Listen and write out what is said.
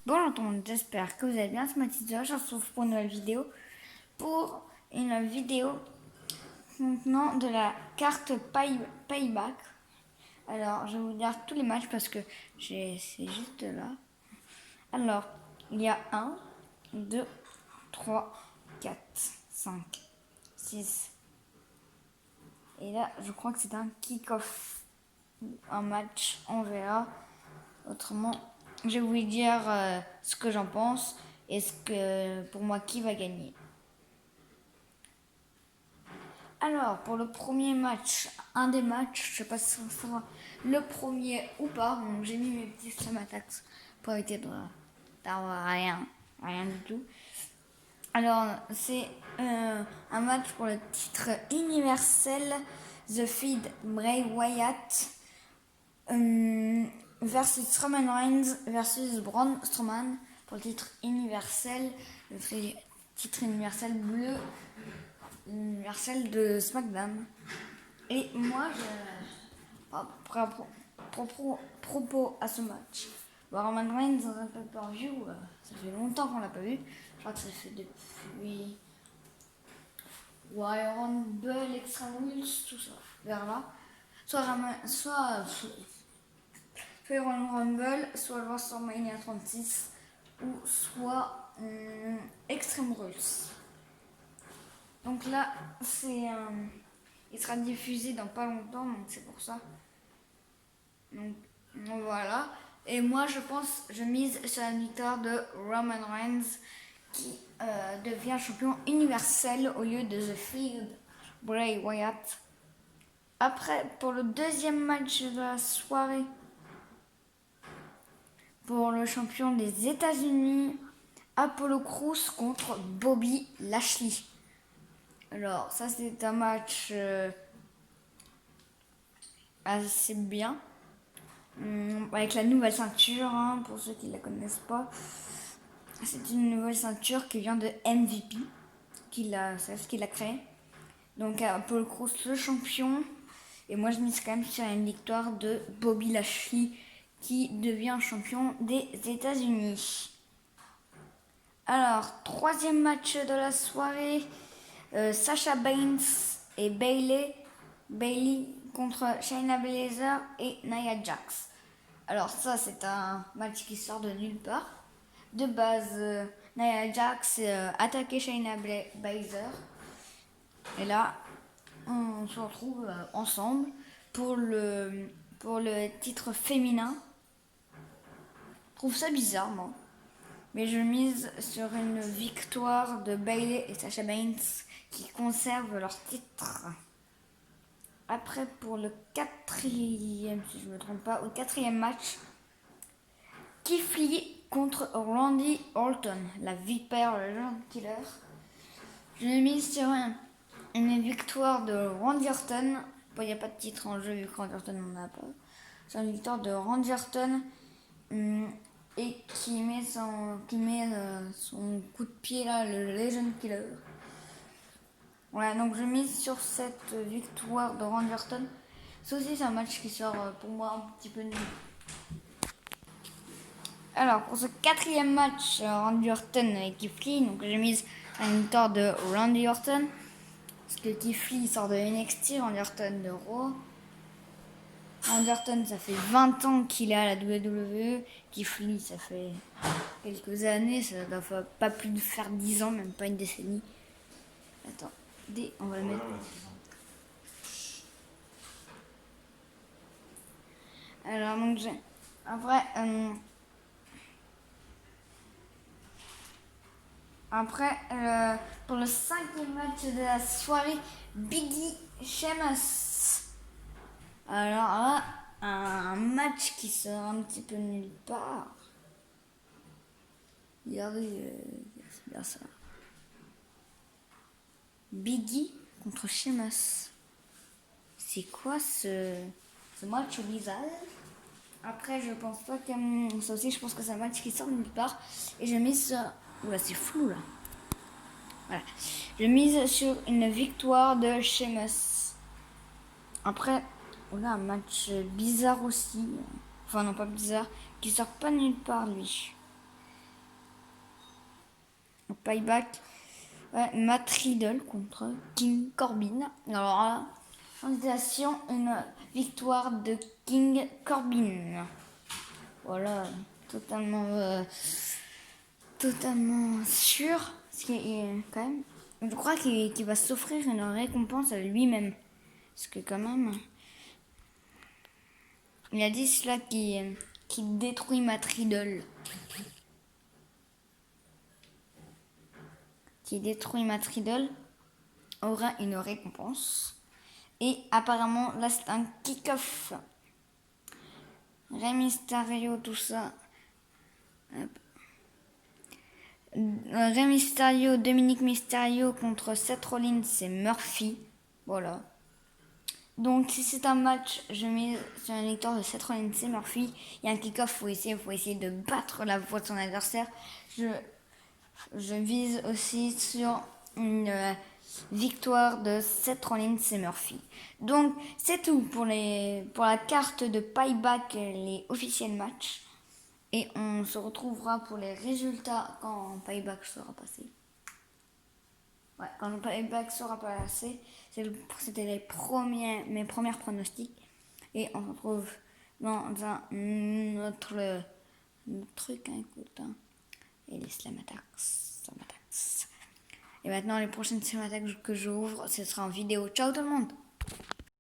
Bonjour tout le monde, j'espère que vous allez bien. C'est Mathilde, je vous retrouve pour une nouvelle vidéo. Pour une vidéo maintenant de la carte payback. Alors, je vais vous dire tous les matchs parce que c'est juste là. Alors, il y a 1, 2, 3, 4, 5, 6. Et là, je crois que c'est un kick-off. Un match, on verra. Autrement, je vais vous dire ce que j'en pense et ce que pour moi qui va gagner. Alors, pour le premier match, un des matchs, je sais pas si ça sera le premier ou pas, donc j'ai mis mes petits slam attacks pour éviter d'avoir rien du tout. Alors, c'est un match pour le titre universel The Feed Bray Wyatt versus Roman Reigns versus Braun Strowman pour le titre universel, le titre universel bleu universel de SmackDown. Et moi, propos à ce match, Roman Reigns dans un pay-per-view, ça fait longtemps qu'on l'a pas vu. Je crois que ça fait depuis Royal Rumble, Extreme Rules, tout ça, vers là. Soit Royal Rumble, soit WrestleMania 36, ou soit Extreme Rules. Donc là, il sera diffusé dans pas longtemps, donc c'est pour ça. Donc voilà. Et moi, je mise sur la victoire de Roman Reigns qui devient champion universel au lieu de The Field Bray Wyatt. Après, pour le deuxième match de la soirée, pour le champion des États-Unis, Apollo Crews contre Bobby Lashley. Alors, ça, c'est un match assez bien. Avec la nouvelle ceinture, hein, pour ceux qui ne la connaissent pas. C'est une nouvelle ceinture qui vient de MVP, c'est ce qu'il a créé. Donc Apollo Crews le champion. Et moi je mise quand même sur une victoire de Bobby Lashley qui devient champion des États-Unis. Alors, troisième match de la soirée, Sasha Banks et Bayley contre Shayna Baszler et Nia Jax. Alors ça, c'est un match qui sort de nulle part. De base, Nia Jax attaquait Shayna Baszler. Et là, on se retrouve ensemble pour le titre féminin. Je trouve ça bizarre, moi. Mais je mise sur une victoire de Bayley et Sasha Banks qui conservent leur titre. Après, pour le quatrième, si je ne me trompe pas, au quatrième match, Keith Lee contre Randy Orton, la vipère, le Legend Killer. Je l'ai mis sur une victoire de Randy Orton. Bon, il n'y a pas de titre en jeu vu que Randy Orton n'en a pas. C'est une victoire de Randy Orton et qui met son coup de pied là, le Legend Killer. Voilà, donc je mise sur cette victoire de Randy Orton. C'est aussi un match qui sort pour moi un petit peu nul. Alors, pour ce quatrième match, Randy Orton et Keith Lee, donc j'ai mise à une victoire de Randy Orton. Parce que Keith Lee sort de NXT, Randy Orton de Raw. Randy Orton, ça fait 20 ans qu'il est à la WWE. Keith Lee, ça fait quelques années, ça doit pas plus de faire 10 ans, même pas une décennie. Attends, on va le mettre. Alors, donc j'ai. Après, pour le cinquième match de la soirée, Biggie Sheamus. Alors là, un match qui sort un petit peu nulle part. Regardez, c'est bien ça. Biggie contre Sheamus. C'est quoi ce match au visage? Après, je pense pas que ça aussi, je pense que c'est un match qui sort nulle part. Et je mise sur. Oula, c'est flou là. Voilà. Je mise sur une victoire de Sheamus. Après, on a un match bizarre aussi. Enfin, non, pas bizarre. Qui sort pas nulle part, lui. Payback, Matt Riddle contre King Corbin. Alors là, félicitations, une victoire de King Corbin. Voilà, totalement sûr, parce qu'il est quand même, je crois qu'il va s'offrir une récompense à lui-même, parce que quand même, il a dit cela qui détruit Matt Riddle. Qui détruit Matt Riddle aura une récompense. Et apparemment, là, c'est un kick-off. Rey Mysterio, tout ça. Rey Mysterio, Dominic Mysterio contre Seth Rollins et Murphy. Voilà. Donc, si c'est un match, je mets sur une victoire de Seth Rollins et Murphy. Il y a un kick-off, faut essayer de battre la voix de son adversaire. Je vise aussi sur une victoire de Seth Rollins et Murphy. Donc, c'est tout pour la carte de Payback, les officiels matchs. Et on se retrouvera pour les résultats quand Payback sera passé. Ouais, quand le Payback sera passé, c'était mes premières pronostics. Et on se retrouve dans un autre truc, hein, écoute. Hein. Et les Slam Attacks. Et maintenant, les prochaines Slam Attacks que j'ouvre, ce sera en vidéo. Ciao tout le monde!